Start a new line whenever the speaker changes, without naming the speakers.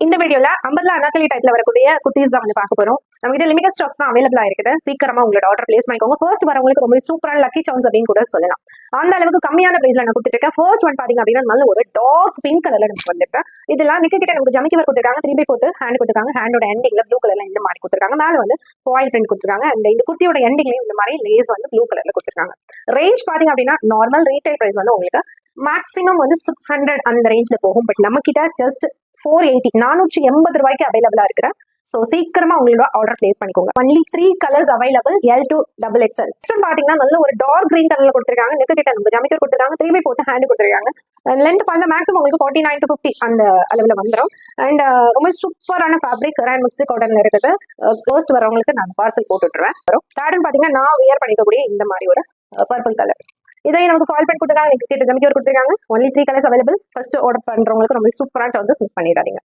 இந்த வீடியோல 50 அனாக்கலி டைப்ல வரக்கூடிய குர்த்திஸ் தான் வந்து பார்க்க போறோம். நம்ம கிட்ட லிமிடெட் ஸ்டாக்ஸ் தான் அவைலபிளா இருக்குது. சீக்கிரமா உங்களோட ஆர்டர் பிளேஸ் பண்ணிக்கோங்க. ஃபர்ஸ்ட் வரவங்களுக்கு ரொம்ப சூப்பரான லக்கி சான்ஸ் அப்படின்னு கூட சொல்லலாம். அந்த அளவுக்கு கம்மியான பிரைஸ்ல நான் கொடுத்துருக்கேன். ஃபர்ஸ்ட் ஒன் பாத்தீங்க அப்படின்னா நல்ல ஒரு டார்க் பிங்க் கலர்ல நமக்கு வந்திருக்கு. இதெல்லாம் நிக்க கிட்ட நமக்கு ஜமிக்கி ஒர்க் கொடுத்துருக்காங்க. 3/4 ஹேண்ட் கொடுத்துருக்காங்க. ஹேண்டோட எண்டிங்ல ப்ளூ கலர்ல இந்த மாதிரி கொடுத்துருக்காங்க. மேல வந்து ஃபாயில் பிரிண்ட் கொடுத்துருக்காங்க. அண்ட் இந்த குர்த்தியோட எண்டிங்லயும் இந்த மாதிரி லேஸ் வந்து ப்ளூ கலர்ல கொடுத்துருக்காங்க. ரேஞ்ச் பாத்தீங்க அப்படின்னா நார்மல் ரீட்டைல் பிரைஸ் வந்து உங்களுக்கு மேக்ஸிமம் வந்து 600 அந்த ரேஞ்ச்ல போகும். பட் நம்ம கிட்ட ஜஸ்ட் 480 480 ரூபாய்க்கு அவைலபிளா இருக்கிற. ஸோ சீக்கிரமா உங்களோட ஆர்டர் பிளேஸ் பண்ணிக்கோங்க. Only 3 colours available, L to XXL. பாத்தீங்கன்னா நல்ல ஒரு டார்க் கிரீன் கலர்ல கொடுத்துருக்காங்க. நெக் கிட்ட நம்ம ஜமிக்கர் கொடுத்துருக்காங்க. 3/4 ஹேண்ட் கொடுத்துருக்காங்க. லென்த் பார்த்தா மேக்ஸிமம் உங்களுக்கு 49 to 50 அந்த அளவுல வந்துடும். அண்ட் ரொம்ப சூப்பரான ஃபேப்ரிக் ரேண்ட் மிக்ஸ்டு காட்டன்ல இருக்குது. ஃபர்ஸ்ட் வரவங்களுக்கு நான் பார்சல் போட்டு விட்டுருவேன். தேர்ட் பாத்தீங்கன்னா நான் வியர் பண்ணிக்கக்கூடிய இந்த மாதிரி ஒரு பர்பிள் கலர். இதை நமக்கு ஃபால் பண்ணி கொடுத்துருக்காங்க. ஜமிக்கர் கொடுத்துருக்காங்க. Only 3 colours available. First order பண்றவங்களுக்கு ரொம்ப சூப்பரான சான்சஸ் மிஸ் பண்ணிடாதீங்க.